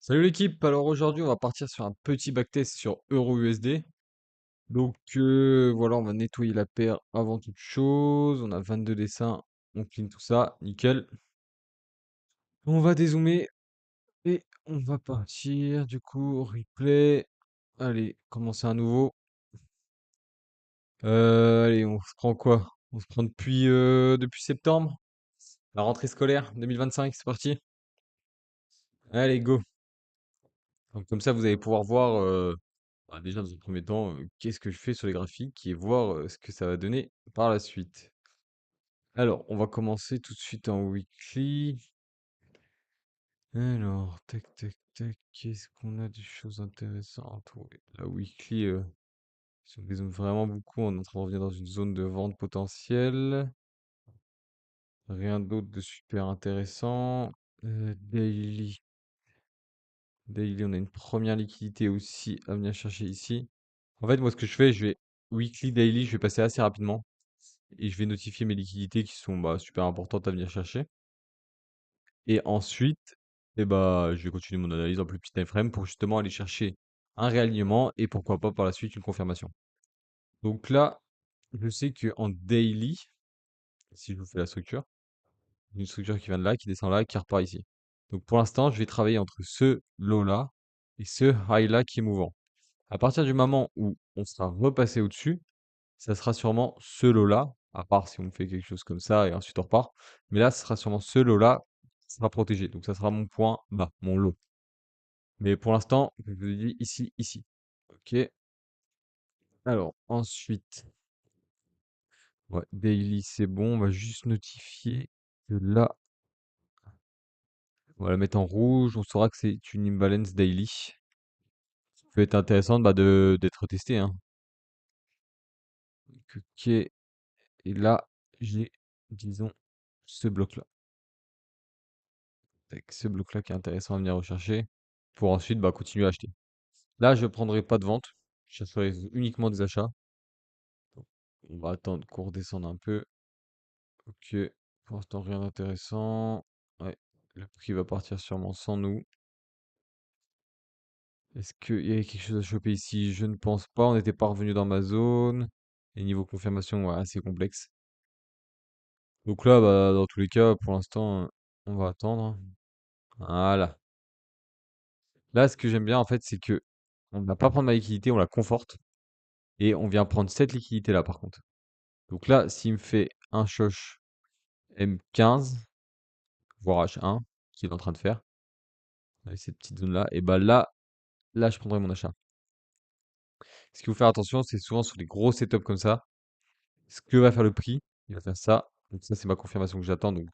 Salut l'équipe, alors aujourd'hui on va partir sur un petit backtest sur EURUSD. Donc voilà, on va nettoyer la paire avant toute chose. On a 22 dessins, on clean tout ça, nickel. On va dézoomer et on va partir du coup, replay. Allez, commencer à nouveau. Allez, on se prend quoi? On se prend depuis septembre, la rentrée scolaire 2025, c'est parti. Allez, go. Donc comme ça vous allez pouvoir voir bah, déjà, dans un premier temps, qu'est-ce que je fais sur les graphiques et voir ce que ça va donner par la suite. Alors, on va commencer tout de suite en weekly. Alors, tac, tac, tac, qu'est-ce qu'on a de choses intéressantes? Ouais, la weekly, si on dézoome vraiment beaucoup, on est en train de revenir dans une zone de vente potentielle. Rien d'autre de super intéressant. Daily. Daily, on a une première liquidité aussi à venir chercher ici. En fait, moi, ce que je fais, je vais weekly, daily, je vais passer assez rapidement. Et je vais notifier mes liquidités qui sont bah, super importantes à venir chercher. Et ensuite, je vais continuer mon analyse en plus petit time frame pour justement aller chercher un réalignement et pourquoi pas par la suite une confirmation. Donc là, je sais qu'en daily, si je vous fais la structure, une structure qui vient de là, qui descend là, qui repart ici. Donc pour l'instant, je vais travailler entre ce low là et ce high là qui est mouvant. À partir du moment où on sera repassé au-dessus, ça sera sûrement ce lot-là, à part si on fait quelque chose comme ça et ensuite on repart. Mais là, ce sera sûrement ce lot-là qui sera protégé. Donc ça sera mon point bas, mon lot. Mais pour l'instant, je vous dis ici, ici. Ok. Alors, ensuite, ouais, daily, c'est bon. On va juste notifier que là, on va la mettre en rouge. On saura que c'est une imbalance daily. Ça peut être intéressant bah, d'être testé, hein. Donc, ok. Et là, j'ai, disons, ce bloc-là. Avec ce bloc-là qui est intéressant à venir rechercher pour ensuite bah, continuer à acheter. Là, je ne prendrai pas de vente. Je ferai uniquement des achats. Donc, on va attendre qu'on redescende un peu. Ok. Pour l'instant, rien d'intéressant. Ouais. Le prix va partir sûrement sans nous. Est-ce qu'il y avait quelque chose à choper ici? Je ne pense pas. On n'était pas revenu dans ma zone. Et niveau confirmation, ouais, assez complexe. Donc là, bah, dans tous les cas, pour l'instant, on va attendre. Voilà. Là, ce que j'aime bien, en fait, c'est que on ne va pas prendre ma liquidité, on la conforte. Et on vient prendre cette liquidité-là, par contre. Donc là, s'il me fait un choche M15, voire H1, qu'il est en train de faire, avec cette petite zone-là, et bah là, je prendrai mon achat. Ce qu'il faut faire attention, c'est souvent sur les gros setups comme ça, ce que va faire le prix, il va faire ça. Donc ça, c'est ma confirmation que j'attends donc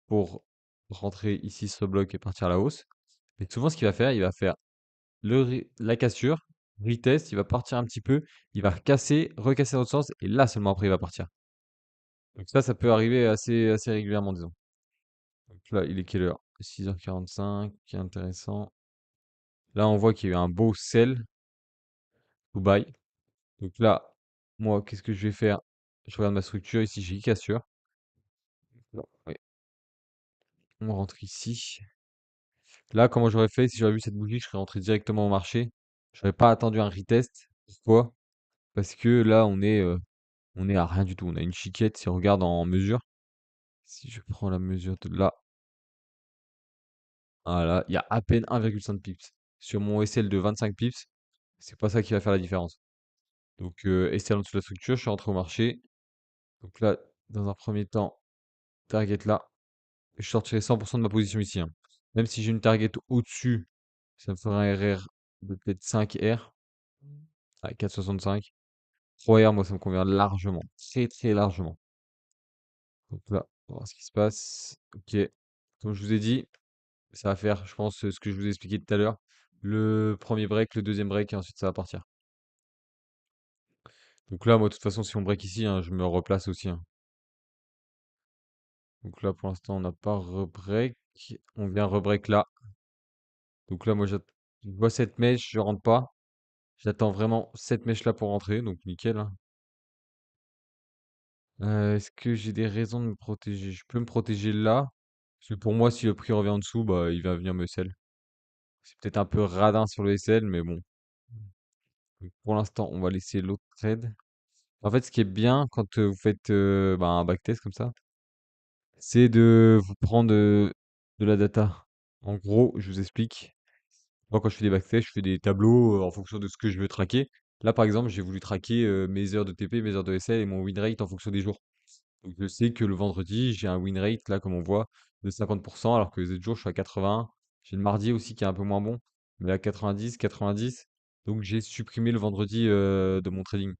pour rentrer ici sur ce bloc et partir à la hausse. Mais souvent, ce qu'il va faire, il va faire la cassure, retest, il va partir un petit peu, il va casser, recasser dans l'autre sens, et là seulement après, il va partir. Donc ça peut arriver assez régulièrement, disons. Donc là, il est quelle heure? 6h45, qui est intéressant. Là, on voit qu'il y a eu un beau sell to buy. Donc là, moi, qu'est-ce que je vais faire? Je regarde ma structure. Ici, j'ai cassure. Non, oui. On rentre ici. Là, comment j'aurais fait si j'aurais vu cette bougie? Je serais rentré directement au marché. Je n'aurais pas attendu un retest. Pourquoi? Parce que là, on est à rien du tout. On a une chiquette si on regarde en mesure. Si je prends la mesure de là, voilà, il y a à peine 1,5 pips. Sur mon SL de 25 pips, c'est pas ça qui va faire la différence. Donc, SL en dessous de la structure, je suis rentré au marché. Donc là, dans un premier temps, target là. Je sortirai 100% de ma position ici, hein. Même si j'ai une target au-dessus, ça me fera un RR de peut-être 5 R, à 4,65. 3 R, moi, ça me convient largement. Très, très largement. Donc là, on va voir ce qui se passe. Ok. Comme je vous ai dit, ça va faire, je pense, ce que je vous ai expliqué tout à l'heure. Le premier break, le deuxième break, et ensuite ça va partir. Donc là, moi, de toute façon, si on break ici, hein, je me replace aussi, hein. Donc là, pour l'instant, on n'a pas rebreak. On vient rebreak là. Donc là, moi, je vois cette mèche, je rentre pas. J'attends vraiment cette mèche là pour rentrer, donc nickel, hein. Est-ce que j'ai des raisons de me protéger? Je peux me protéger là. Parce que pour moi, si le prix revient en dessous, bah, il va venir me sell. C'est peut-être un peu radin sur le SL, mais bon. Donc, pour l'instant, on va laisser l'autre trade. En fait, ce qui est bien quand vous faites bah, un backtest comme ça, c'est de vous prendre de la data. En gros, je vous explique. Moi, quand je fais des backtests, je fais des tableaux en fonction de ce que je veux traquer. Là, par exemple, j'ai voulu traquer mes heures de TP, mes heures de SL et mon win rate en fonction des jours. Donc, je sais que le vendredi, j'ai un win rate, là, comme on voit, de 50%, alors que les autres jours, je suis à 80. J'ai le mardi aussi qui est un peu moins bon, mais à 90, 90. Donc, j'ai supprimé le vendredi de mon trading.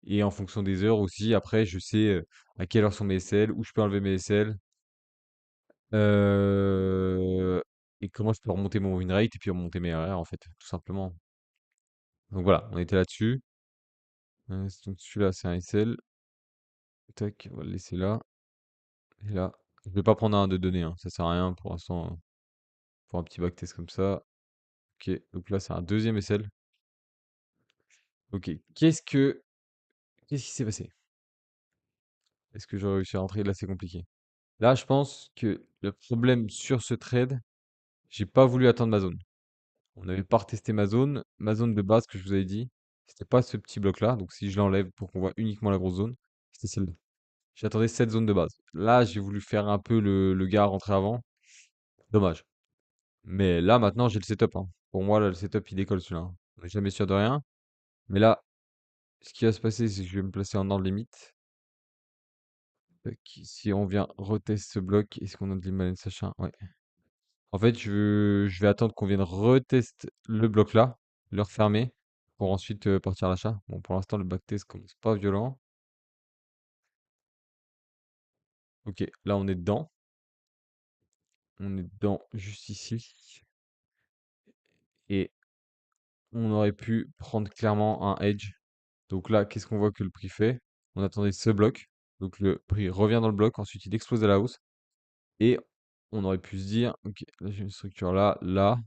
Et en fonction des heures aussi, après, je sais à quelle heure sont mes SL, où je peux enlever mes SL, euh, et comment je peux remonter mon win rate et puis remonter mes RR, en fait, tout simplement. Donc voilà, on était là-dessus. Donc celui-là, c'est un SL. Tac, on va le laisser là. Et là, je vais pas prendre un de données, hein. Ça sert à rien pour l'instant, pour un petit backtest comme ça. Ok, donc là, c'est un deuxième SL. Ok, qu'est-ce qui s'est passé? Est-ce que j'aurais réussi à rentrer? Là, c'est compliqué. Là, je pense que le problème sur ce trade, j'ai pas voulu attendre ma zone. On n'avait pas retesté ma zone. Ma zone de base que je vous avais dit, c'était pas ce petit bloc-là. Donc si je l'enlève pour qu'on voit uniquement la grosse zone, c'était celle-là. J'attendais cette zone de base. Là, j'ai voulu faire un peu le gars rentrer avant. Dommage. Mais là, maintenant, j'ai le setup, hein. Pour moi, là, le setup, il décolle celui-là, hein. On n'est jamais sûr de rien. Mais là, ce qui va se passer, c'est que je vais me placer en ordre limite. Tac, si on vient retest ce bloc, est-ce qu'on a de l'imbalance Sacha? Ouais. En fait, je vais attendre qu'on vienne retest le bloc là, le refermer, pour ensuite partir à l'achat. Bon, pour l'instant, le backtest commence pas violent. Ok, là, on est dedans. On est dedans juste ici. Et on aurait pu prendre clairement un edge. Donc là, qu'est-ce qu'on voit que le prix fait? On attendait ce bloc. Donc le prix revient dans le bloc, ensuite il explose à la hausse. Et on aurait pu se dire, ok, là j'ai une structure là, là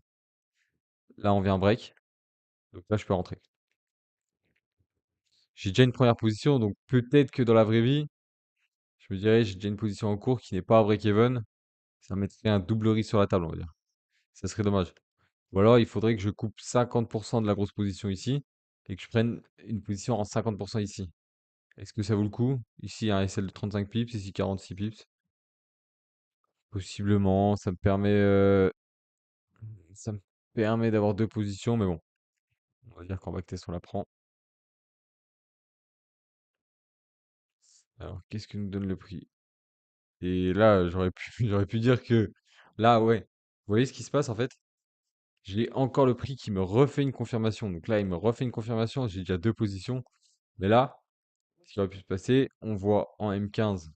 on vient break. Donc là je peux rentrer. J'ai déjà une première position, donc peut-être que dans la vraie vie, je me dirais j'ai déjà une position en cours qui n'est pas à break-even. Ça mettrait un double risque sur la table, on va dire. Ça serait dommage. Ou alors il faudrait que je coupe 50% de la grosse position ici et que je prenne une position en 50% ici. Est-ce que ça vaut le coup? Ici, un SL de 35 pips, ici 46 pips. Possiblement, ça me permet d'avoir deux positions, mais bon, on va dire qu'en backtest, on la prend. Alors, qu'est-ce que nous donne le prix? Et là, j'aurais pu, j'aurais pu dire que là, ouais. Vous voyez ce qui se passe en fait? J'ai encore le prix qui me refait une confirmation. Donc là, il me refait une confirmation. J'ai déjà deux positions. Mais là, ce qui aurait pu se passer, on voit en M15,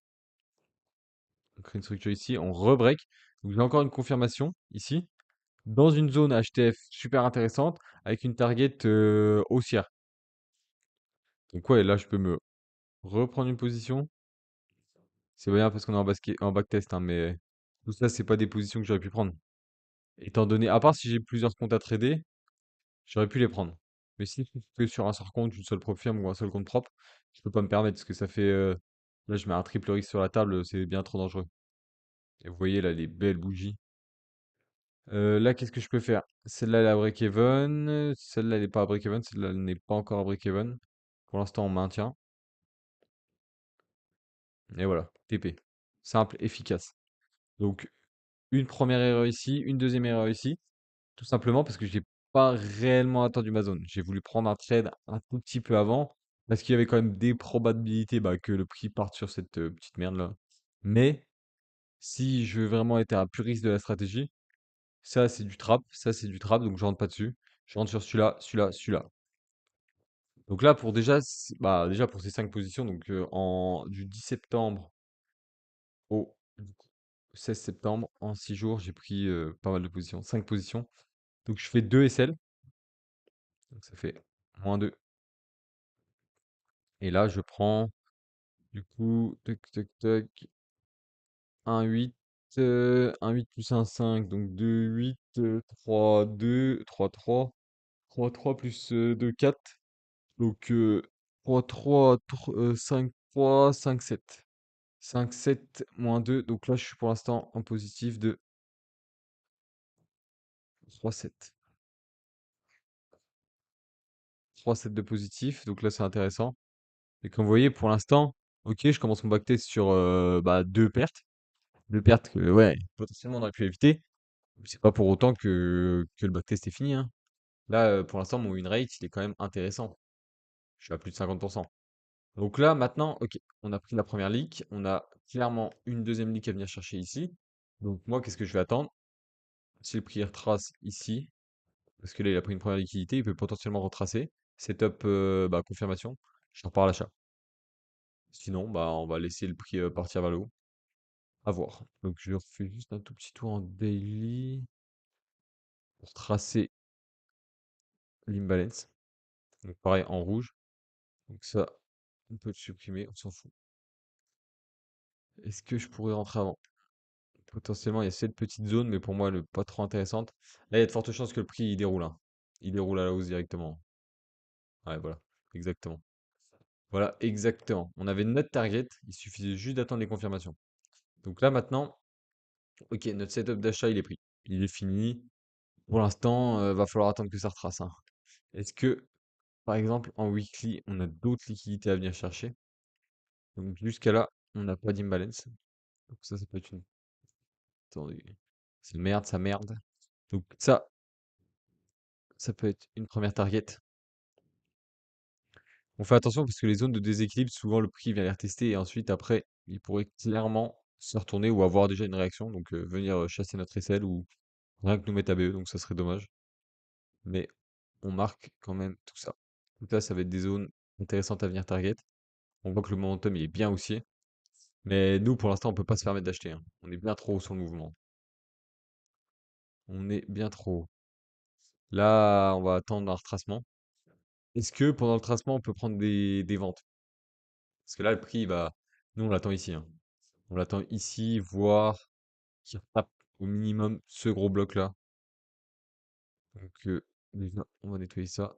on crée une structure ici, on rebreak. Donc j'ai encore une confirmation ici, dans une zone HTF super intéressante, avec une target haussière. Donc ouais, là je peux me reprendre une position. C'est bien parce qu'on est en backtest, hein, mais tout ça, c'est pas des positions que j'aurais pu prendre. Étant donné, à part si j'ai plusieurs comptes à trader, j'aurais pu les prendre. Mais si je fais que sur un seul compte, une seule prop firme ou un seul compte propre, je peux pas me permettre parce que ça fait. Là, je mets un triple risque sur la table, c'est bien trop dangereux. Et vous voyez là les belles bougies. Là, qu'est-ce que je peux faire? Celle-là, elle est à break-even. Celle-là, elle n'est pas à break-even. Celle-là, elle n'est pas encore à break-even. Pour l'instant, on maintient. Et voilà, TP. Simple, efficace. Donc, une première erreur ici, une deuxième erreur ici. Tout simplement parce que j'ai pas réellement attendu ma zone. J'ai voulu prendre un trade un tout petit peu avant. Parce qu'il y avait quand même des probabilités bah, que le prix parte sur cette petite merde-là. Mais, si je veux vraiment être un puriste de la stratégie, ça, c'est du trap, ça, c'est du trap, donc je rentre pas dessus. Je rentre sur celui-là, celui-là, celui-là. Donc là, pour déjà, bah, déjà pour ces 5 positions, donc du 10 septembre au du coup, 16 septembre, en 6 jours, j'ai pris pas mal de positions, 5 positions. Donc je fais 2 SL, donc ça fait -2. Et là, je prends du coup, tac, tac, tac, un 8, un 8 plus un 5, donc 2 8, 3 2, 3 3. 3 3 plus 2 4. Donc 3 3, 5 3, 5 7. 5 7 moins 2. Donc là, je suis pour l'instant en positif de 3 7. 3 sets de positifs, donc là c'est intéressant. Et comme vous voyez, pour l'instant, ok, je commence mon backtest sur bah, 2 pertes. 2 pertes que, ouais, potentiellement on aurait pu éviter. C'est pas pour autant que le backtest est fini, hein. Là, pour l'instant, mon win rate, il est quand même intéressant. Je suis à plus de 50%. Donc là, maintenant, ok, on a pris la première leak. On a clairement une deuxième leak à venir chercher ici. Donc moi, qu'est-ce que je vais attendre? Si le prix retrace ici, parce que là, il a pris une première liquidité, il peut potentiellement retracer. Setup, bah, confirmation. Je repars à l'achat. Sinon, bah, on va laisser le prix partir vers le haut. À voir. Donc je refais juste un tout petit tour en daily pour tracer l'imbalance. Donc pareil en rouge. Donc ça, on peut le supprimer, on s'en fout. Est-ce que je pourrais rentrer avant? Potentiellement, il y a cette petite zone, mais pour moi, elle est pas trop intéressante. Là, il y a de fortes chances que le prix il déroule, hein. Il déroule à la hausse directement. Ouais, voilà. Exactement. Voilà, exactement. On avait notre target. Il suffisait juste d'attendre les confirmations. Donc là, maintenant, ok, notre setup d'achat, il est pris. Il est fini. Pour l'instant, va falloir attendre que ça retrace, hein. Est-ce que, par exemple, en weekly, on a d'autres liquidités à venir chercher? Donc jusqu'à là, on n'a pas d'imbalance. Donc ça peut être une... Attendez. C'est merde, ça merde. Donc ça peut être une première target. On fait attention parce que les zones de déséquilibre, souvent le prix vient les retester et ensuite après, il pourrait clairement se retourner ou avoir déjà une réaction, donc venir chasser notre SL ou rien que nous mettre ABE, donc ça serait dommage. Mais on marque quand même tout ça. Donc là, ça va être des zones intéressantes à venir target. On voit que le momentum il est bien haussier. Mais nous, pour l'instant, on peut pas se permettre d'acheter, hein. On est bien trop haut sur le mouvement. On est bien trop haut. Là, on va attendre un retracement. Est-ce que pendant le tracement, on peut prendre des ventes? Parce que là, le prix va. Nous, on l'attend ici, hein. On l'attend ici, voire qui retape au minimum ce gros bloc-là. Donc, déjà, on va nettoyer ça.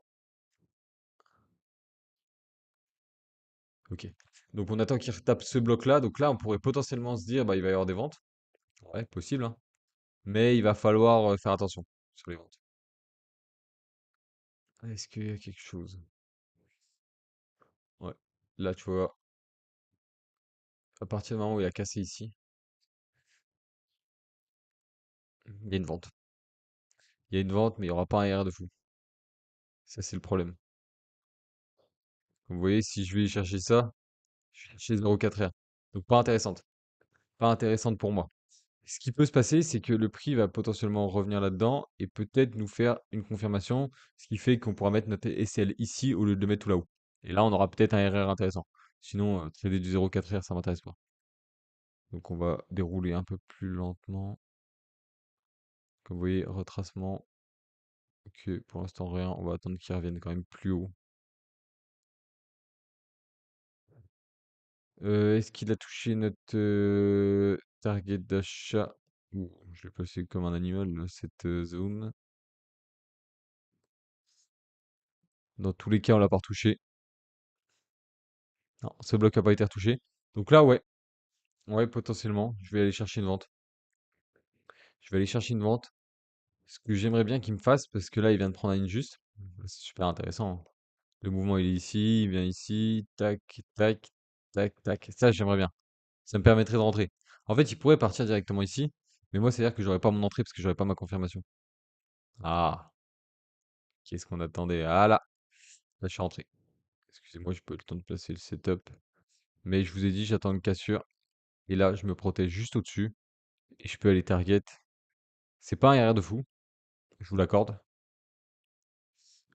Ok. Donc, on attend qu'il retape ce bloc-là. Donc là, on pourrait potentiellement se dire, bah, il va y avoir des ventes. Ouais, possible, hein. Mais il va falloir faire attention sur les ventes. Est-ce qu'il y a quelque chose? Ouais. Là, tu vois, à partir du moment où il a cassé ici, il y a une vente. Il y a une vente, mais il n'y aura pas un RR de fou. Ça, c'est le problème. Comme vous voyez, si je vais chercher ça, je vais chercher 0,4R. Donc, pas intéressante. Pas intéressante pour moi. Ce qui peut se passer, c'est que le prix va potentiellement revenir là-dedans et peut-être nous faire une confirmation, ce qui fait qu'on pourra mettre notre SL ici au lieu de le mettre tout là-haut. Et là, on aura peut-être un RR intéressant. Sinon, trader du 0,4R, ça m'intéresse pas. Donc on va dérouler un peu plus lentement. Comme vous voyez, retracement. Ok, pour l'instant rien. On va attendre qu'il revienne quand même plus haut. Est-ce qu'il a touché notre target d'achat? Ouh, je l'ai passé comme un animal, là, cette zone. Dans tous les cas, on l'a pas retouché. Non, ce bloc n'a pas été retouché. Donc là, ouais. Ouais, potentiellement. Je vais aller chercher une vente. Je vais aller chercher une vente. Ce que j'aimerais bien qu'il me fasse, parce que là, il vient de prendre un injuste. C'est super intéressant, hein. Le mouvement, il est ici, il vient ici. Tac, tac, tac, tac. Ça, j'aimerais bien. Ça me permettrait de rentrer. En fait, il pourrait partir directement ici. Mais moi, c'est-à-dire que j'aurais pas mon entrée parce que j'aurais pas ma confirmation. Ah, qu'est-ce qu'on attendait? Ah là, là, je suis rentré. Excusez-moi, j'ai pas eu le temps de placer le setup. Mais je vous ai dit, j'attends une cassure. Et là, je me protège juste au-dessus. Et je peux aller target. C'est pas un RR de fou, je vous l'accorde.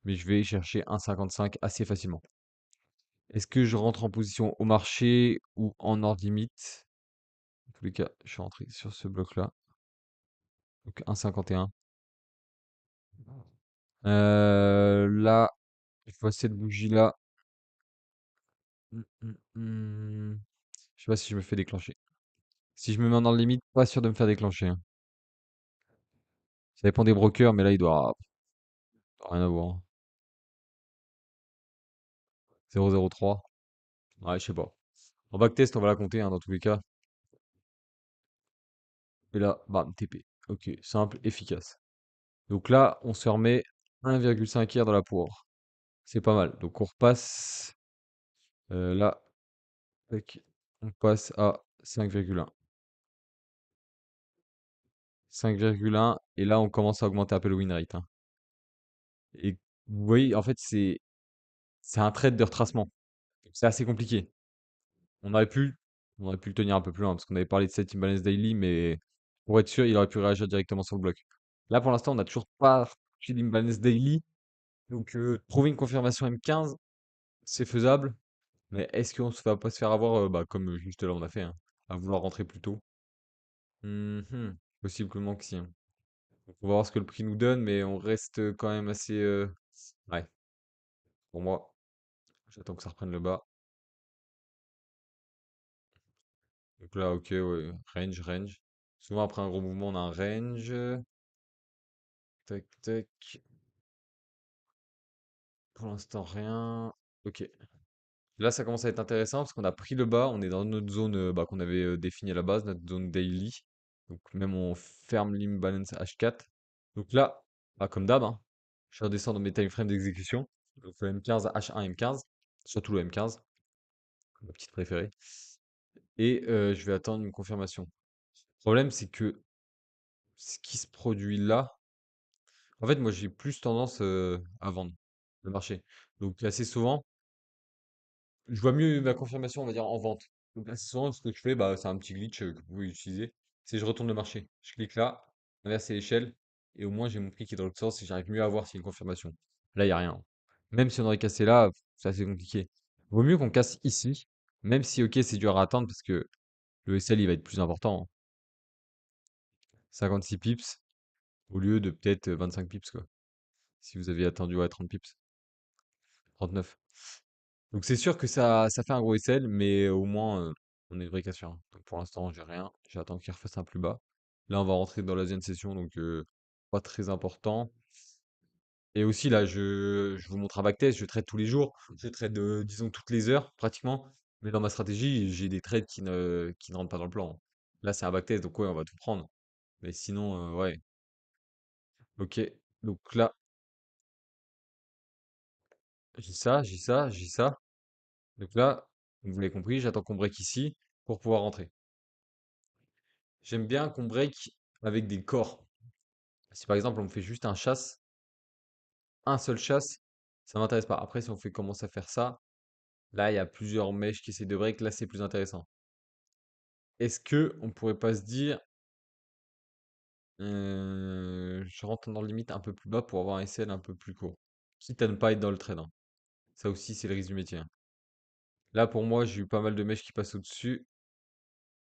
Mais je vais chercher un 55 assez facilement. Est-ce que je rentre en position au marché ou en hors limite? En tous les cas, je suis rentré sur ce bloc-là. Donc 1,51. Là, je vois cette bougie-là. Je sais pas si je me fais déclencher. Si je me mets en hors limite, pas sûr de me faire déclencher, hein. Ça dépend des brokers, mais là, il doit rien avoir, hein. 0,03. Ouais, je sais pas. En backtest, on va la compter, hein, dans tous les cas. Et là, bam, TP. Ok, simple, efficace. Donc là, on se remet 1,5 R dans la poire. C'est pas mal. Donc on repasse là, tac, on passe à 5,1. 5,1 et là on commence à augmenter un peu le win rate, hein. Et vous voyez, en fait, c'est un trade de retracement. C'est assez compliqué. On aurait pu, on aurait pu le tenir un peu plus loin parce qu'on avait parlé de cette imbalance daily, mais pour être sûr, il aurait pu réagir directement sur le bloc. Là, pour l'instant, on n'a toujours pas fait l'imbalance daily. Donc, trouver une confirmation M15, c'est faisable. Mais est-ce qu'on ne va pas se faire avoir, bah, comme juste là on a fait, hein, à vouloir rentrer plus tôt? Mhm. Possiblement que si, hein. Donc, on va voir ce que le prix nous donne, mais on reste quand même assez. Ouais, pour moi, j'attends que ça reprenne le bas. Donc là, ok, ouais, range, range. Souvent après un gros mouvement, on a un range. Tac, tac. Pour l'instant, rien. Ok. Là, ça commence à être intéressant parce qu'on a pris le bas. On est dans notre zone bah, qu'on avait définie à la base, notre zone daily. Donc même on ferme l'imbalance H4. Donc là, bah, comme d'hab, hein, je redescends dans mes timeframes d'exécution. Donc le M15, H1, M15. Surtout le M15, ma petite préférée. Et je vais attendre une confirmation. Le problème, c'est que ce qui se produit là, en fait, moi, j'ai plus tendance à vendre le marché. Donc assez souvent, je vois mieux ma confirmation, on va dire, en vente. Donc assez souvent, ce que je fais, bah, c'est un petit glitch que vous pouvez utiliser. C'est je retourne le marché. Je clique là, inverser l'échelle, et au moins j'ai mon prix qui est dans l'autre sens et j'arrive mieux à voir s'il y a une confirmation. Là, il n'y a rien. Même si on aurait cassé là, c'est assez compliqué. Vaut mieux qu'on casse ici, même si ok, c'est dur à attendre parce que le SL il va être plus important, hein. 56 pips au lieu de peut-être 25 pips, quoi. Si vous aviez attendu à 30 pips, 39. Donc c'est sûr que ça fait un gros SL, mais au moins on est une vraie cassure, hein. Donc pour l'instant j'ai rien, j'attends qu'il refasse un plus bas. Là on va rentrer dans la deuxième session, donc pas très important. Et aussi là je vous montre un backtest, je trade tous les jours, je trade disons toutes les heures pratiquement, mais dans ma stratégie j'ai des trades qui ne rentrent pas dans le plan. Là c'est un backtest, donc ouais on va tout prendre. Mais sinon ouais, ok. Donc là j'ai ça, j'ai ça, j'ai ça. Donc là, vous l'avez compris, j'attends qu'on break ici pour pouvoir rentrer. J'aime bien qu'on break avec des corps. Si par exemple on me fait juste un chasse, un seul chasse, ça m'intéresse pas. Après, si on fait commence à faire ça, là il y a plusieurs mèches qui essaient de break, là c'est plus intéressant. Est-ce que on pourrait pas se dire, je rentre dans le limite un peu plus bas pour avoir un SL un peu plus court, quitte à ne pas être dans le trade, hein. Ça aussi c'est le risque du métier, hein. Là pour moi j'ai eu pas mal de mèches qui passent au-dessus.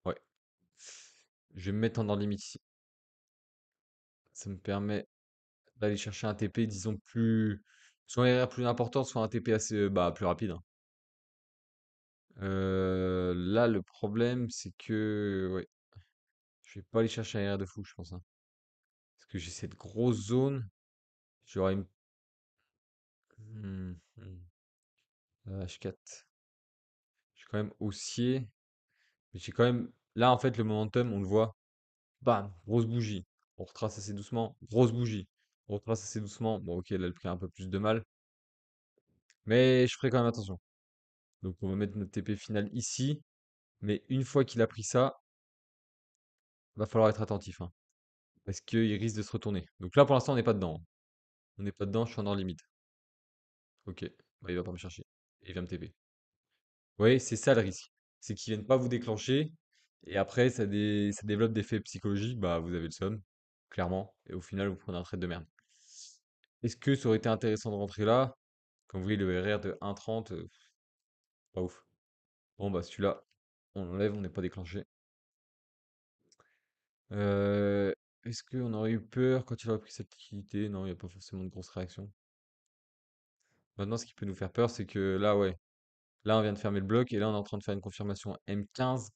Ouais, je vais me mettre en dans le limite ici. Ça me permet d'aller chercher un TP, disons, plus soit un RR plus important, soit un TP assez, bah, plus rapide, hein. Là, le problème, c'est que ouais, je vais pas aller chercher un RR de fou, je pense, hein. Parce que j'ai cette grosse zone, j'aurais une H4. Je suis quand même haussier, mais j'ai quand même là, en fait, le momentum, on le voit, bam, grosse bougie. On retrace assez doucement, grosse bougie. On retrace assez doucement. Bon, OK, là, le prix a un peu plus de mal, mais je ferai quand même attention. Donc on va mettre notre TP final ici. Mais une fois qu'il a pris ça, va falloir être attentif, hein, parce qu'il risque de se retourner. Donc là, pour l'instant, on n'est pas dedans, hein. On n'est pas dedans, je suis en hors limite. Ok, bah, il va pas me chercher. Et il vient me TP. Oui, c'est ça le risque. C'est qu'ils viennent pas vous déclencher. Et après, ça développe des effets psychologiques. Bah, vous avez le seum, clairement. Et au final, vous prenez un trade de merde. Est-ce que ça aurait été intéressant de rentrer là? Comme vous voyez, le RR de 1,30, pas ouf. Bon, bah, celui-là, on l'enlève, on n'est pas déclenché. Euh, Est-ce qu'on aurait eu peur quand il aurait pris cette liquidité? Non, il n'y a pas forcément de grosse réaction. Maintenant, ce qui peut nous faire peur, c'est que là, ouais, là, on vient de fermer le bloc et là, on est en train de faire une confirmation M15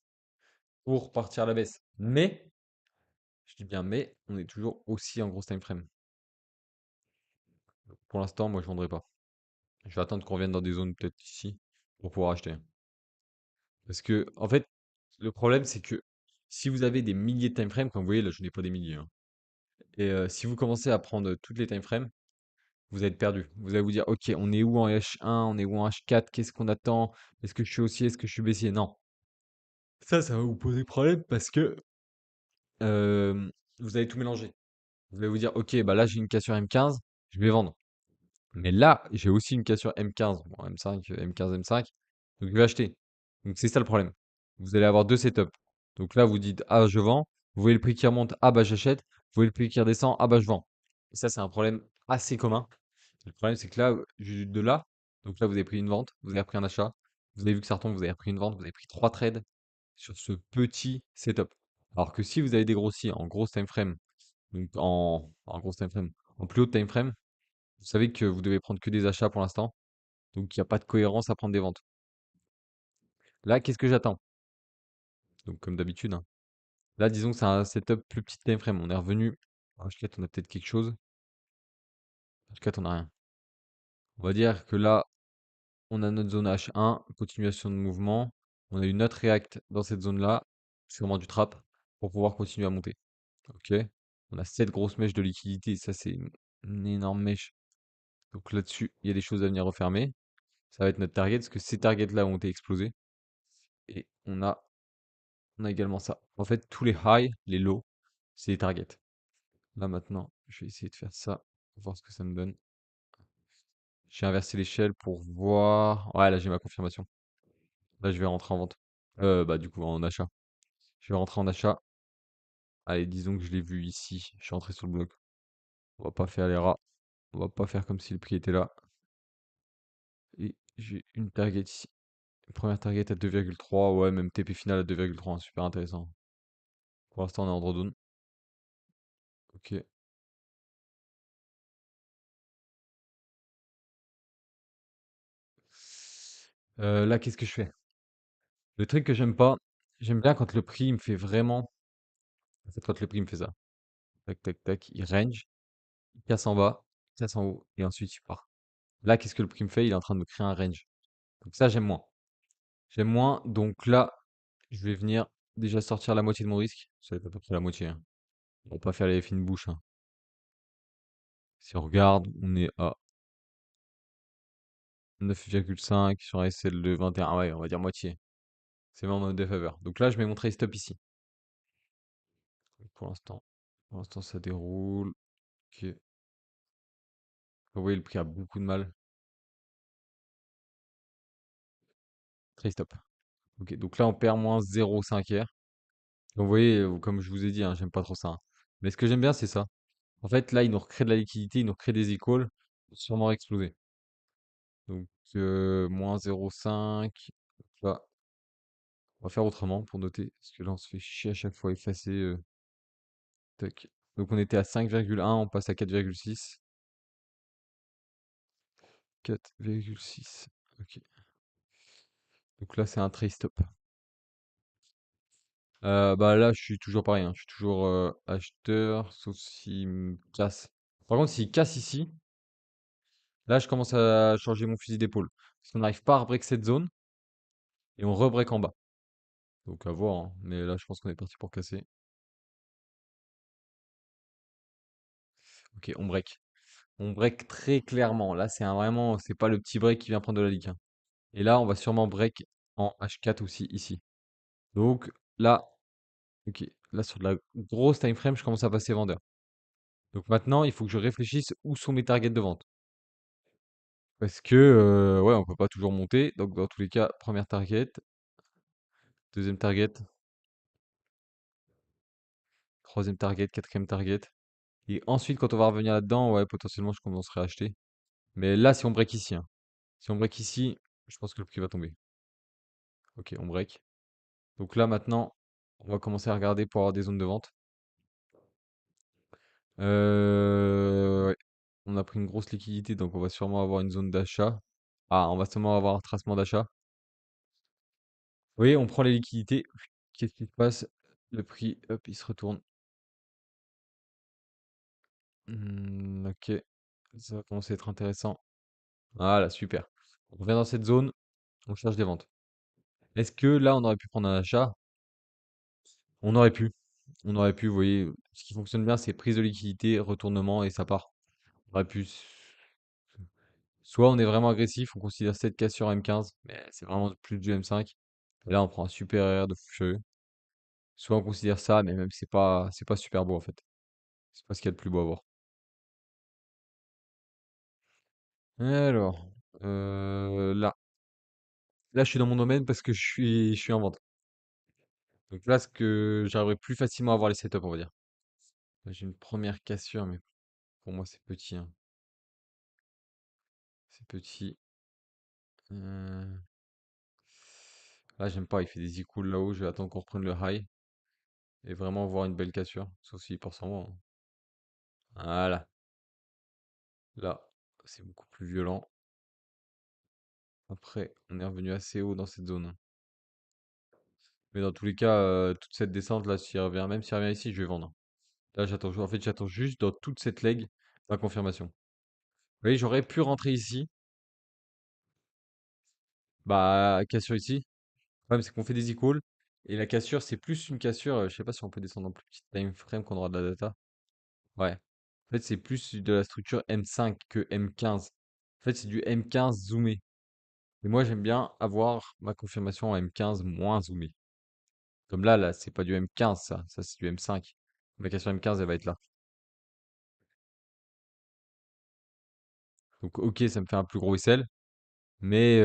pour partir à la baisse. Mais, je dis bien mais, on est toujours aussi en grosse time frame. Pour l'instant, moi, je vendrai pas. Je vais attendre qu'on revienne dans des zones peut-être ici pour pouvoir acheter. Parce que, en fait, le problème, c'est que si vous avez des milliers de time frames, comme vous voyez, là, je n'ai pas des milliers, hein, et si vous commencez à prendre toutes les time frames, vous allez être perdu. Vous allez vous dire, ok, on est où en H1, on est où en H4, qu'est-ce qu'on attend? Est-ce que je suis haussier, est-ce que je suis baissier? Non. Ça va vous poser problème parce que vous allez tout mélanger. Vous allez vous dire, ok, bah là j'ai une cassure M15, je vais vendre. Mais là, j'ai aussi une cassure M15, bon, M5, M15, M5, donc je vais acheter. Donc c'est ça le problème. Vous allez avoir deux setups. Donc là, vous dites, ah, je vends. Vous voyez le prix qui remonte, ah bah j'achète. Vous voyez le prix qui redescend, ah bah je vends. Et ça, c'est un problème assez commun. Le problème, c'est que là, de là, donc là, vous avez pris une vente, vous avez pris un achat, vous avez vu que ça retombe, vous avez pris une vente, vous avez pris trois trades sur ce petit setup. Alors que si vous avez des grossis en gros time frame, donc en gros time frame, en plus haut time frame, vous savez que vous devez prendre que des achats pour l'instant, donc il n'y a pas de cohérence à prendre des ventes. Là, qu'est-ce que j'attends? Donc comme d'habitude, hein. Là, disons que c'est un setup plus petit time frame. On est revenu. En H4, on a peut-être quelque chose. En H4, on n'a rien. On va dire que là, on a notre zone H1, continuation de mouvement. On a une autre react dans cette zone-là, sûrement du trap, pour pouvoir continuer à monter. Ok. On a cette grosse mèche de liquidité. Ça, c'est une énorme mèche. Donc là-dessus, il y a des choses à venir refermer. Ça va être notre target, parce que ces targets-là ont été explosés. Et on a également ça. En fait, tous les highs, les lows, c'est les targets. Là maintenant, je vais essayer de faire ça pour voir ce que ça me donne. J'ai inversé l'échelle pour voir. Ouais, là j'ai ma confirmation. Là je vais rentrer en vente. Bah du coup en achat. Je vais rentrer en achat. Allez, disons que je l'ai vu ici. Je suis rentré sur le bloc. On va pas faire les rats. On va pas faire comme si le prix était là. Et j'ai une target ici. Première target à 2,3. Ouais, même TP final à 2,3. Super intéressant. Pour l'instant on est en drawdown. Ok. Là, qu'est-ce que je fais? Le truc que j'aime pas, j'aime bien quand le prix il me fait vraiment. En fait, quand le prix il me fait ça. Tac, tac, tac, il range, il casse en bas, il casse en haut, et ensuite il part. Là, qu'est-ce que le prix me fait? Il est en train de me créer un range. Donc ça, j'aime moins. J'aime moins, donc là, je vais venir déjà sortir la moitié de mon risque. Ça va être à peu près la moitié, hein. On va pas faire les fines bouches, hein. Si on regarde, on est à 9,5 sur un SL de 21. Ah ouais, on va dire moitié. C'est vraiment en défaveur. Donc là, je mets mon trade stop ici. Pour l'instant. Pour l'instant, ça déroule. Ok. Vous voyez, le prix a beaucoup de mal. Trade stop. Ok, donc là, on perd moins 0,5 R. Donc vous voyez, comme je vous ai dit, hein, j'aime pas trop ça, hein. Mais ce que j'aime bien, c'est ça. En fait, là, il nous recrée de la liquidité, il nous recrée des écoles, sûrement exploser. Donc, moins 0,5. Là, on va faire autrement pour noter, parce que là, on se fait chier à chaque fois effacer. Tac. Donc, on était à 5,1, on passe à 4,6. 4,6. Ok. Donc là, c'est un trade stop. Bah là, je suis toujours pareil, hein. Je suis toujours acheteur, sauf s'il me casse. Par contre, s'il casse ici, là, je commence à changer mon fusil d'épaule. Parce qu'on n'arrive pas à break cette zone et on rebreak en bas. Donc à voir, hein. Mais là, je pense qu'on est parti pour casser. Ok, on break. On break très clairement. Là, c'est vraiment, c'est pas le petit break qui vient prendre de la ligue, hein. Et là, on va sûrement break en H4 aussi, ici. Donc là, ok. Là, sur de la grosse time frame, je commence à passer vendeur. Donc maintenant, il faut que je réfléchisse où sont mes targets de vente. Parce que, ouais, on peut pas toujours monter. Donc dans tous les cas, première target, deuxième target, troisième target, quatrième target. Et ensuite, quand on va revenir là-dedans, ouais, potentiellement, je commencerai à acheter. Mais là, si on break ici, hein. Si on break ici, je pense que le prix va tomber. Ok, on break. Donc là, maintenant, on va commencer à regarder pour avoir des zones de vente. Ouais. On a pris une grosse liquidité, donc on va sûrement avoir une zone d'achat. Ah, on va sûrement avoir un tracement d'achat. Vous voyez, on prend les liquidités. Qu'est-ce qui se passe? Le prix, hop, il se retourne. Ok. Ça va commencer à être intéressant. Voilà, super. On revient dans cette zone, on cherche des ventes. Est-ce que là, on aurait pu prendre un achat? On aurait pu. On aurait pu, vous voyez, ce qui fonctionne bien, c'est prise de liquidité, retournement et ça part. On aurait pu. Soit on est vraiment agressif, on considère cette cassure M15, mais c'est vraiment plus du M5. Et là, on prend un super RR de fou furieux. Soit on considère ça, mais même c'est pas super beau en fait. C'est pas ce qu'il y a de plus beau à voir. Alors, là, je suis dans mon domaine parce que je suis en vente. Donc là, ce que j'arriverai plus facilement à voir les setups, on va dire. Là, j'ai une première cassure, mais pour moi, c'est petit, hein. C'est petit. Euh, Là, j'aime pas. Il fait des e là-haut. Je vais attendre qu'on reprenne le high et vraiment voir une belle cassure. Sauf s'il part sans moi, hein. Voilà. Là, c'est beaucoup plus violent. Après, on est revenu assez haut dans cette zone, hein. Mais dans tous les cas, toute cette descente là, s'il revient, même s'il revient ici, je vais vendre, hein. Là, j'attends juste dans toute cette leg ma confirmation. Vous voyez, j'aurais pu rentrer ici. Bah, cassure ici. Le problème, c'est qu'on fait des e et la cassure, c'est plus une cassure. Je sais pas si on peut descendre en plus petit time frame qu'on aura de la data. Ouais. En fait, c'est plus de la structure M5 que M15. En fait, c'est du M15 zoomé. Et moi, j'aime bien avoir ma confirmation en M15 moins zoomé. Comme là, c'est pas du M15, ça. Ça, c'est du M5. Ma cassure M15, elle va être là. Donc, ok, ça me fait un plus gros SL. Mais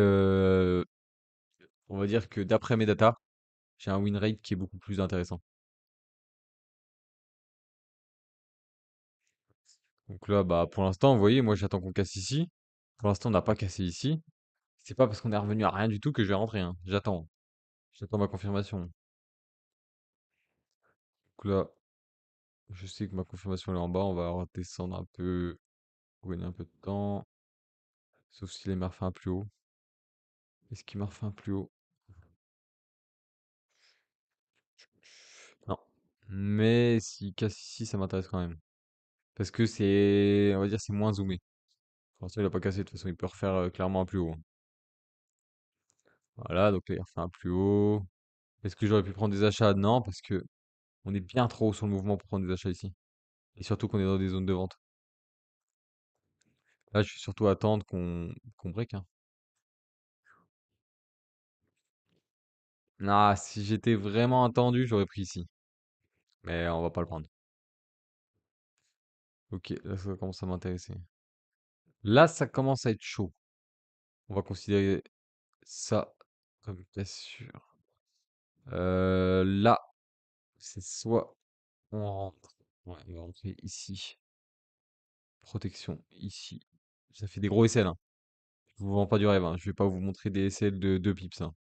on va dire que d'après mes datas, j'ai un win rate qui est beaucoup plus intéressant. Donc là, bah, pour l'instant, vous voyez, moi, j'attends qu'on casse ici. Pour l'instant, on n'a pas cassé ici. C'est pas parce qu'on est revenu à rien du tout que je vais rentrer, hein. J'attends. J'attends ma confirmation. Donc là, je sais que ma confirmation elle est en bas. On va redescendre un peu, gagner un peu de temps. Sauf si les m'a refait un plus haut. Est-ce qu'il m'a refait un plus haut? Non. Mais s'il casse ici, ça m'intéresse quand même. Parce que on va dire, c'est moins zoomé. Pour l'instant, il a pas cassé. De toute façon, il peut refaire clairement un plus haut, hein. Voilà, donc là, il refait un plus haut. Est-ce que j'aurais pu prendre des achats? Non, parce que on est bien trop haut sur le mouvement pour prendre des achats ici. Et surtout qu'on est dans des zones de vente. Là, je vais surtout attendre qu'on break, hein. Ah, si j'étais vraiment attendu, j'aurais pris ici. Mais on va pas le prendre. Ok, là, ça commence à m'intéresser. Là, ça commence à être chaud. On va considérer ça comme cassure. Là, c'est soit on rentre. Ouais, on va rentrer ici. Protection ici. Ça fait des gros SL, hein. Je vous vends pas du rêve, hein. Je vais pas vous montrer des SL de 2 pips, hein.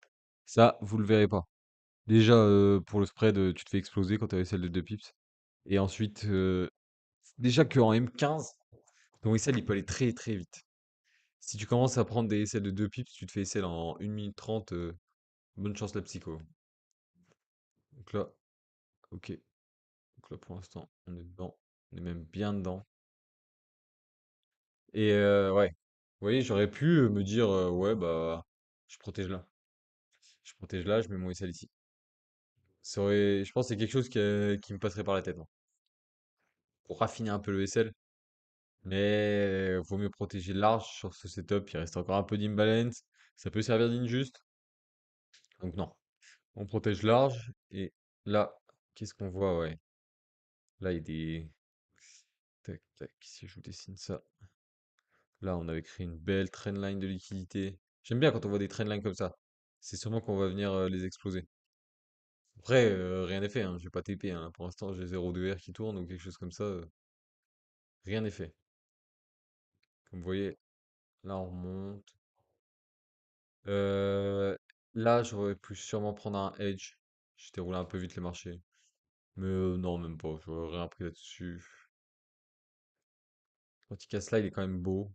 Ça, vous le verrez pas. Déjà, pour le spread, tu te fais exploser quand tu as SL de 2 pips. Et ensuite, déjà qu'en M15, ton SL il peut aller très très vite. Si tu commences à prendre des SL de 2 pips, tu te fais SL en 1 minute 30. Bonne chance la psycho. Donc là, ok. Donc là pour l'instant, on est dedans. On est même bien dedans. Et ouais. Vous voyez, j'aurais pu me dire, ouais, bah, je protège là. Je protège là, je mets mon SL ici. Je pense que c'est quelque chose qui me passerait par la tête, hein, pour raffiner un peu le SL. Mais vaut mieux protéger large sur ce setup. Il reste encore un peu d'imbalance. Ça peut servir d'injuste. Donc non. On protège large. Et là, qu'est-ce qu'on voit? Ouais. Là, il y a des. Tac, tac. Si je vous dessine ça. Là, on avait créé une belle trendline de liquidité. J'aime bien quand on voit des trendlines comme ça. C'est sûrement qu'on va venir les exploser. Après, rien n'est fait, hein. Je vais pas TP, hein. Pour l'instant, j'ai 0,2 R qui tourne ou quelque chose comme ça. Rien n'est fait. Comme vous voyez, là, on remonte. Euh, Là, j'aurais pu sûrement prendre un edge. Je déroulé un peu vite les marchés. Mais non, même pas. J'aurais rien pris là-dessus. Quand il casse là, il est quand même beau.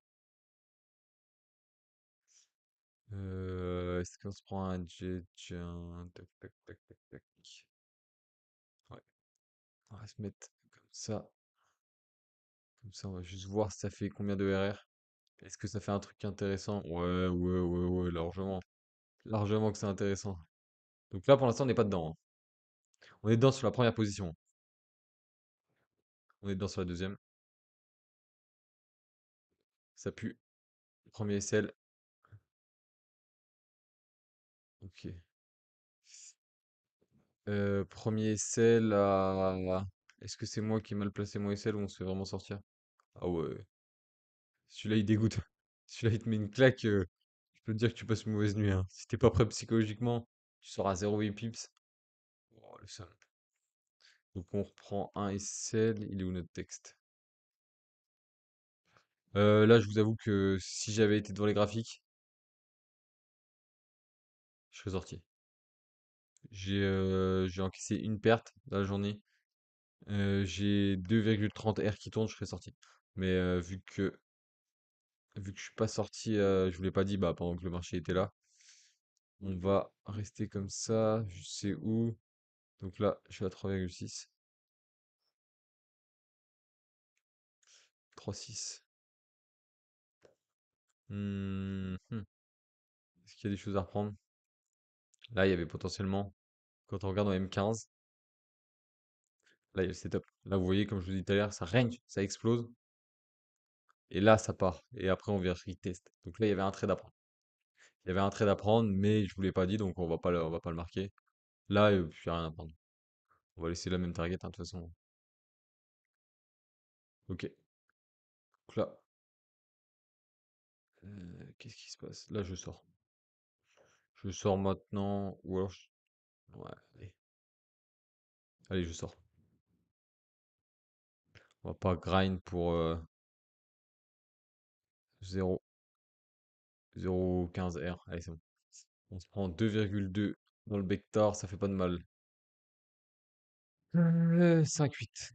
Est-ce qu'on se prend un jet? Tac, tac, tac, tac, tac. Ouais, on va se mettre comme ça. Comme ça, on va juste voir si ça fait combien de RR. Est-ce que ça fait un truc intéressant? Ouais, ouais, ouais, ouais, largement. Largement que c'est intéressant. Donc là, pour l'instant, on n'est pas dedans, hein. On est dedans sur la première position. On est dedans sur la deuxième. Ça pue. Premier SL. Ok. Premier SL à... Est-ce que c'est moi qui ai mal placé mon SL ou on se fait vraiment sortir? Ah ouais. Celui-là, il dégoûte. Celui-là, il te met une claque. Je peux te dire que tu passes une mauvaise nuit, hein. Si t'es pas prêt psychologiquement, tu sors à 0,8 pips. Oh, le seum. Donc on reprend un SL. Il est où notre texte? Là, je vous avoue que si j'avais été devant les graphiques, je serais sorti. J'ai encaissé une perte dans la journée. J'ai 2,30 R qui tournent, je serais sorti. Mais vu que je suis pas sorti, je vous l'ai pas dit, bah pendant que le marché était là, on va rester comme ça. Je sais où. Donc là, je suis à 3,6. 3,6. Est-ce qu'il y a des choses à reprendre? Là, il y avait potentiellement, quand on regarde en M15, là, il y a le setup. Là, vous voyez, comme je vous dis tout à l'heure, ça range, ça explose. Et là, ça part. Et après, on vient retest. Donc là, il y avait un trade à prendre. Il y avait un trade à prendre, mais je vous l'ai pas dit, donc on va pas le marquer. Là, il n'y a rien à prendre. On va laisser la même target, hein, de toute façon. Ok. Donc là, qu'est-ce qui se passe? Là, je sors. Je sors maintenant. Ou alors, ouais, allez. Allez, je sors. On va pas grind pour 0, 0,15 R. Allez, c'est bon. On se prend 2,2 dans le Bectar, ça fait pas de mal. 5,8.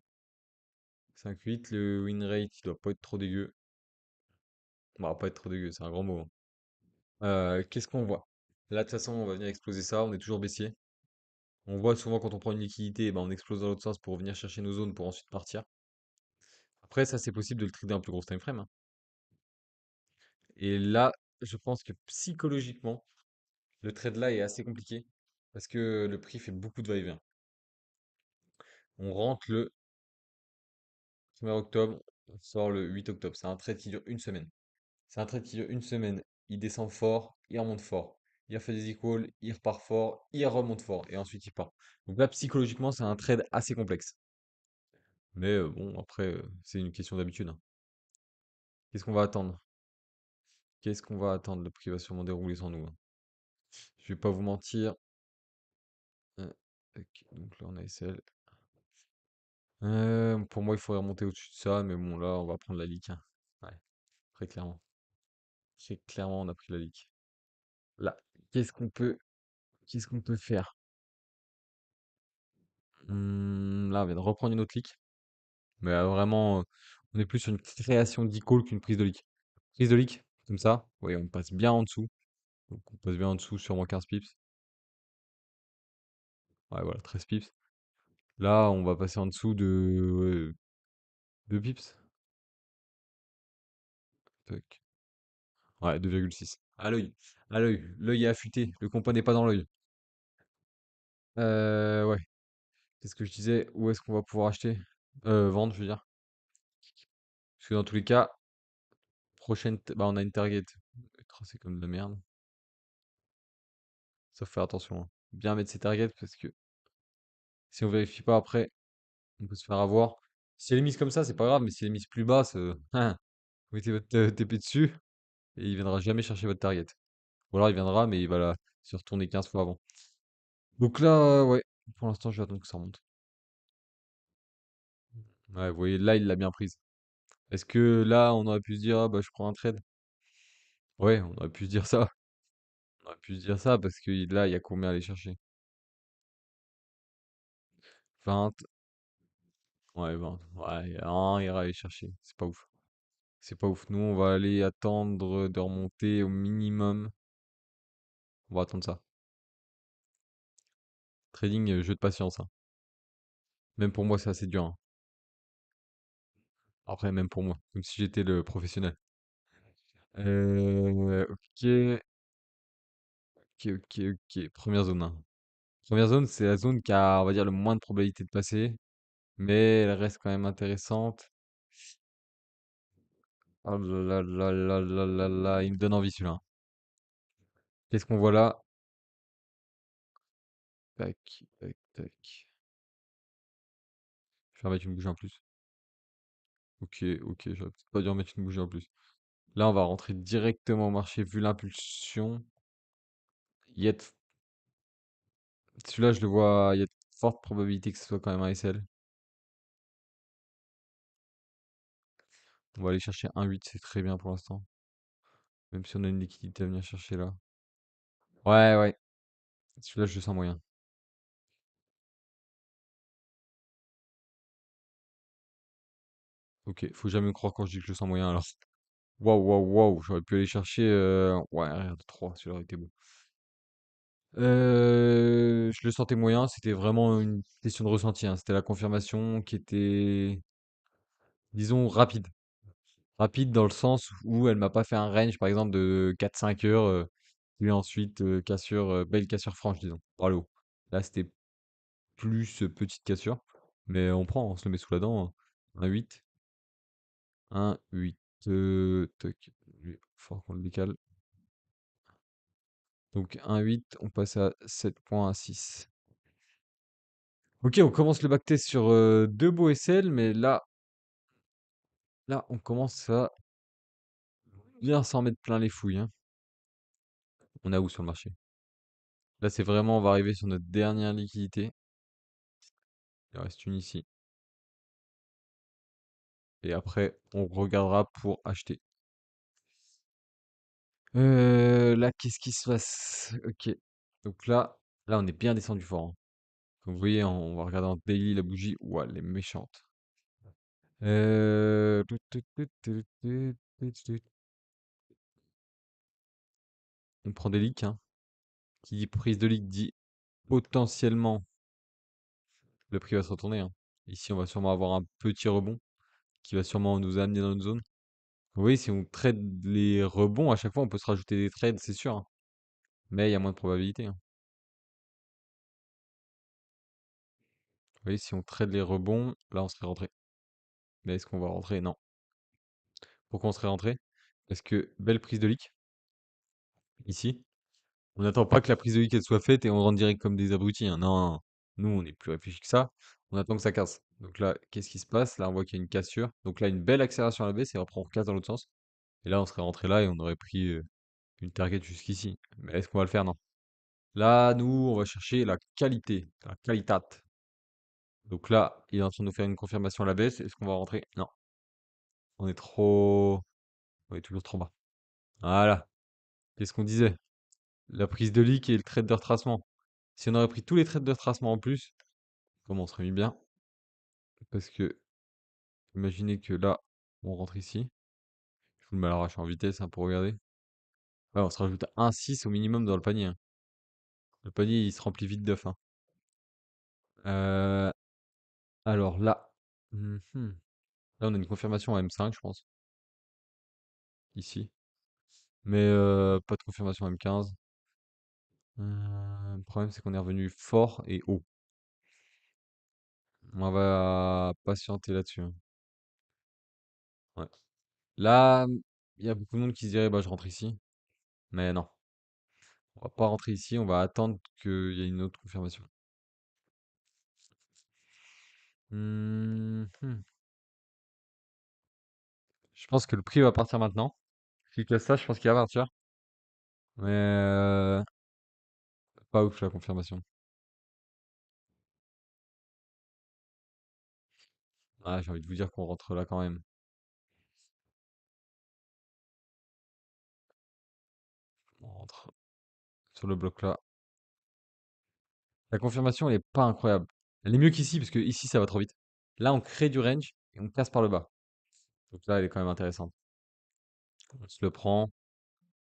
5,8, le win rate, il doit pas être trop dégueu. Bah, pas être trop dégueu, c'est un grand mot, hein. Qu'est-ce qu'on voit? Là, de toute façon, on va venir exploser ça, on est toujours baissier. On voit souvent quand on prend une liquidité, ben, on explose dans l'autre sens pour venir chercher nos zones pour ensuite partir. Après, ça, c'est possible de le trader un plus gros time frame, hein. Et là, je pense que psychologiquement, le trade là est assez compliqué parce que le prix fait beaucoup de va-et-vient. On rentre le 1er octobre, on sort le 8 octobre. C'est un trade qui dure une semaine. C'est un trade qui dure une semaine. Il descend fort, il remonte fort. Il refait des equals, il repart fort, il remonte fort et ensuite il part. Donc là, psychologiquement, c'est un trade assez complexe. Mais bon, après, c'est une question d'habitude, hein. Qu'est-ce qu'on va attendre? Qu'est-ce qu'on va attendre? Le prix va sûrement dérouler sans nous, hein. Je vais pas vous mentir. Ok, donc là, on a SL. Pour moi, il faudrait remonter au-dessus de ça, mais bon, là, on va prendre la leak, hein. Ouais, très clairement. Très clairement, on a pris la leak. Là, qu'est-ce qu'on peut, qu'est-ce qu'on peut faire? Là, on vient de reprendre une autre leak. Mais vraiment, on est plus sur une création d'e-call qu'une prise de leak. Prise de leak, comme ça. Oui, on passe bien en dessous. Donc, on passe bien en dessous, sûrement 15 pips. Ouais, voilà, 13 pips. Là, on va passer en dessous de 2 pips. Tac. Ouais, 2,6. À l'œil. À l'œil. L'œil est affûté. Le compas n'est pas dans l'œil. Ouais. Qu'est-ce que je disais? Où est-ce qu'on va pouvoir acheter? Vendre, je veux dire. Parce que dans tous les cas, bah, on a une target. C'est comme de la merde. Ça faut faire attention, hein. Bien mettre ses targets parce que si on vérifie pas après, on peut se faire avoir. Si elle est mise comme ça, c'est pas grave, mais si elle est mise plus basse, hein, vous mettez votre TP dessus et il viendra jamais chercher votre target. Ou alors il viendra, mais il va se retourner 15 fois avant. Donc là, ouais, pour l'instant, je vais attendre que ça remonte. Ouais, vous voyez, là, il l'a bien prise. Est-ce que là, on aurait pu se dire, ah bah, je prends un trade? Ouais, on aurait pu se dire ça. On aurait pu se dire ça parce que là, il y a combien à aller chercher? 20. Ouais, 20. Ouais, il y a un, il ira aller chercher. C'est pas ouf. C'est pas ouf. Nous, on va aller attendre de remonter au minimum. On va attendre ça. Trading, jeu de patience, hein. Même pour moi, c'est assez dur, hein. Après, même pour moi, comme si j'étais le professionnel. Ok, ok. Première zone, hein. Première zone, c'est la zone qui a, on va dire, le moins de probabilité de passer, mais elle reste quand même intéressante. Oh là là là là là là là, il me donne envie celui-là. Qu'est-ce qu'on voit là? Tac, tac, tac. Je vais remettre une bougie en plus. Ok, ok, j'aurais peut-être pas dû remettre une bougie en plus. Là, on va rentrer directement au marché vu l'impulsion. Yet, celui-là, je le vois, il y a de fortes probabilités que ce soit quand même un SL. On va aller chercher un 8, c'est très bien pour l'instant. Même si on a une liquidité à venir chercher là. Ouais, ouais, celui-là, je le sens moyen. Ok, faut jamais me croire quand je dis que je le sens moyen alors. Waouh, waouh, waouh, j'aurais pu aller chercher. Ouais, rien de 3, celui-là aurait été beau. Je le sentais moyen, c'était vraiment une question de ressenti, hein. C'était la confirmation qui était, disons, rapide. Rapide dans le sens où elle m'a pas fait un range, par exemple, de 4-5 heures, puis ensuite cassure, belle cassure franche, disons, par le haut. Là, c'était plus petite cassure, mais on prend, on se le met sous la dent, hein. Un 8, un 8, tac, lui, faut qu'on le décale. Donc un 8, on passe à 7,6. Ok, on commence le backtest sur deux beaux SL, mais là, on commence à bien s'en mettre plein les fouilles, hein. On a où sur le marché? Là, c'est vraiment, on va arriver sur notre dernière liquidité. Il en reste une ici. Et après, on regardera pour acheter. Là, qu'est-ce qui se passe? Ok. Donc là, on est bien descendu fort, hein. Comme vous voyez, on va regarder en daily la bougie. Ouah, elle est méchante. Tout, tout, tout, tout, tout, tout, tout. On prend des leaks, hein. Qui dit prise de leak dit potentiellement le prix va se retourner, hein. Ici, on va sûrement avoir un petit rebond qui va sûrement nous amener dans notre zone. Oui, si on trade les rebonds, à chaque fois, on peut se rajouter des trades, c'est sûr, hein. Mais il y a moins de probabilité, hein. Oui, si on trade les rebonds, là, on serait rentré. Mais est-ce qu'on va rentrer? Non. Pourquoi on serait rentré? Parce que belle prise de leak, ici. On n'attend pas que la prise de leak elle soit faite et on rentre direct comme des abrutis, hein. Non, non. Nous, on est plus réfléchi que ça. On attend que ça casse. Donc là, qu'est-ce qui se passe? Là, on voit qu'il y a une cassure. Donc là, une belle accélération à la baisse et après, on recasse dans l'autre sens. Et là, on serait rentré là et on aurait pris une target jusqu'ici. Mais est-ce qu'on va le faire? Non. Là, nous, on va chercher la qualité, la qualitat. Donc là, il est en train de nous faire une confirmation à la baisse. Est-ce qu'on va rentrer? Non. On est trop. On est toujours trop bas. Voilà. Qu'est-ce qu'on disait? La prise de leak et le trade de retracement. Si on aurait pris tous les trades de retracement en plus, comment on serait mis bien? Parce que, imaginez que là, on rentre ici. Je vous le mets à l'arrache en vitesse hein, pour regarder. Ouais, on se rajoute un 6 au minimum dans le panier, hein. Le panier, il se remplit vite d'œufs, hein. Euh, alors là, mhm. Là, on a une confirmation à M5, je pense, ici. Mais pas de confirmation M15. Le problème, c'est qu'on est revenu fort et haut. On va patienter là-dessus, hein. Ouais. Là, il y a beaucoup de monde qui se dirait, bah, je rentre ici. Mais non, on va pas rentrer ici, on va attendre qu'il y ait une autre confirmation. Mhm. Je pense que le prix va partir maintenant. S'il casse ça, je pense qu'il va partir. Mais pas ouf la confirmation. Ah, j'ai envie de vous dire qu'on rentre là quand même. On rentre sur le bloc là. La confirmation, elle est pas incroyable. Elle est mieux qu'ici, parce que ici, ça va trop vite. Là, on crée du range et on casse par le bas. Donc là, elle est quand même intéressante. On se le prend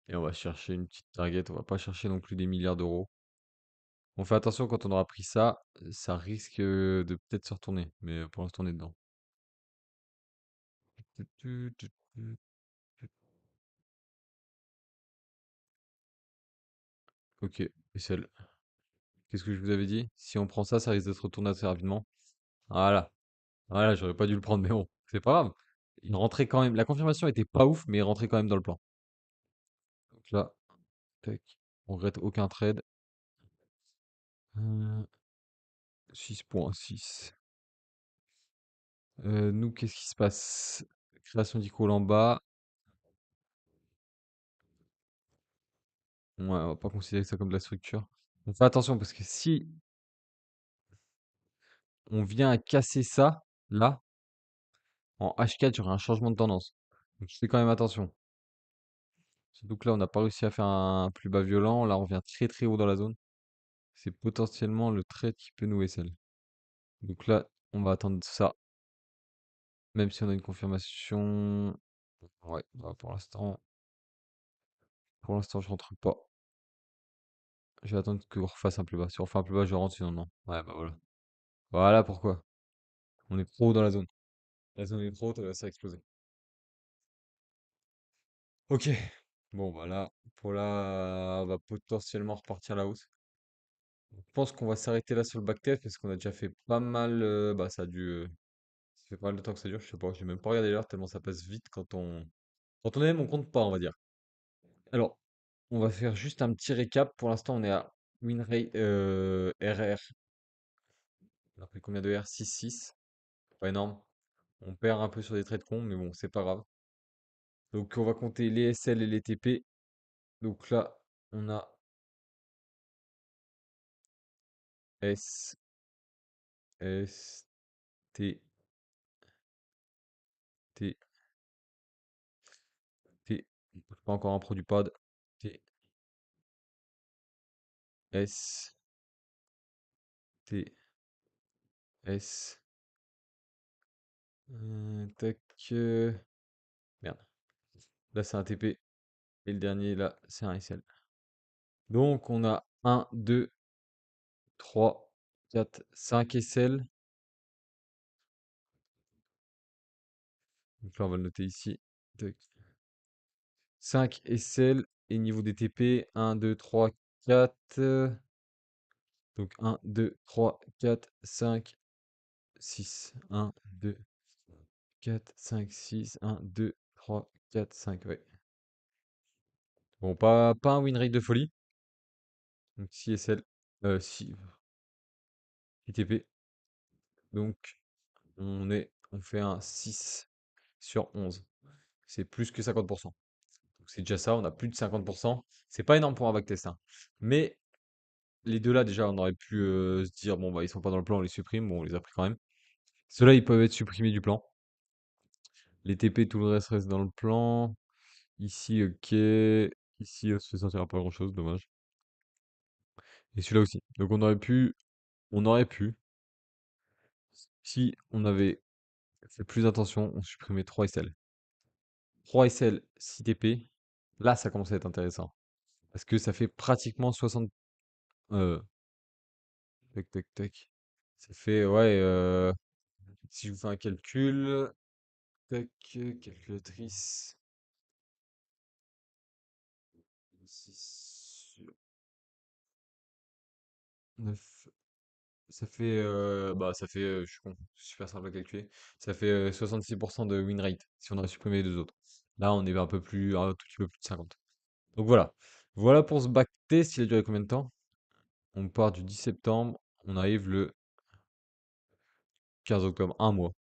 et on va chercher une petite target. On va pas chercher non plus des milliards d'euros. On fait attention quand on aura pris ça, ça risque de peut-être se retourner. Mais pour l'instant, on est dedans. Ok, Excel. Qu'est-ce que je vous avais dit? Si on prend ça, ça risque de se retourner assez rapidement. Voilà. Voilà, j'aurais pas dû le prendre, mais bon, c'est pas grave. Il rentrait quand même. La confirmation était pas ouf, mais il rentrait quand même dans le plan. Donc là, tac. On regrette aucun trade. Euh, 6.6. Nous, qu'est-ce qui se passe? Création d'icône en bas. Ouais, on va pas considérer ça comme de la structure. On fait attention parce que si on vient à casser ça, là, en H4, j'aurai un changement de tendance. Donc je fais quand même attention. Surtout que là, on n'a pas réussi à faire un plus bas violent. Là, on vient très très haut dans la zone. C'est potentiellement le trade qui peut nous SL. Donc là, on va attendre ça. Même si on a une confirmation. Ouais, bah, pour l'instant, je rentre pas. Je vais attendre qu'on refasse un plus bas. Si on refait un plus bas, je rentre, sinon non. Ouais, bah voilà. Voilà pourquoi. On est trop haut dans la zone. La zone est trop haute, ça va exploser. Ok. Bon, bah là, pour là, on va potentiellement repartir la hausse. Je pense qu'on va s'arrêter là sur le backtest parce qu'on a déjà fait pas mal. Bah, ça a dû. Ça fait pas mal de temps que ça dure, je sais pas. J'ai même pas regardé l'heure tellement ça passe vite quand on aime, on compte pas, on va dire. Alors, on va faire juste un petit récap. Pour l'instant, on est à win rate RR. On a pris combien de R? 6-6. Pas énorme. On perd un peu sur des trades cons, mais bon, c'est pas grave. Donc, on va compter les SL et les TP. Donc là, on a S, S, T, T, T. Pas encore un produit pad. T, S, T, S. Tac. Merde. Là, c'est un TP. Et le dernier, là, c'est un SL. Donc, on a un 2 3 4 5 SL. Donc là, on va le noter ici. Tac. 5 SL. Et niveau des TP, 1, 2, 3, 4. Donc 1, 2, 3, 4, 5, 6. 1, 2, 4, 5, 6. 1, 2, 3, 4, 5. Ouais. Bon, pas un win rate de folie. Donc 6 SL. 6 ITP. Donc on fait un 6 sur 11. C'est plus que 50%. Donc c'est déjà ça, on a plus de 50%. C'est pas énorme pour un backtest, hein. Mais les deux là, déjà, on aurait pu se dire, bon, bah, ils sont pas dans le plan, on les supprime. Bon, on les a pris quand même. Ceux-là, ils peuvent être supprimés du plan. Les TP, tout le reste dans le plan. Ici, ok. Ici, ça ne sortira pas grand-chose, dommage. Et celui-là aussi. Donc on aurait pu, si on avait fait plus attention, on supprimait 3 SL. 3 SL, 6 TP. Là, ça commence à être intéressant. Parce que ça fait pratiquement 60. euh, Tac, tac, tac. Ça fait, ouais, si je vous fais un calcul, tac, calculatrice, 6 sur 9, je suis con, c'est super simple à calculer, ça fait 66% de win rate, si on aurait supprimé les deux autres. Là, on est un tout petit peu plus de 50. Donc voilà. Voilà pour ce backtest, il a duré combien de temps? On part du 10 septembre, on arrive le 15 octobre, un mois.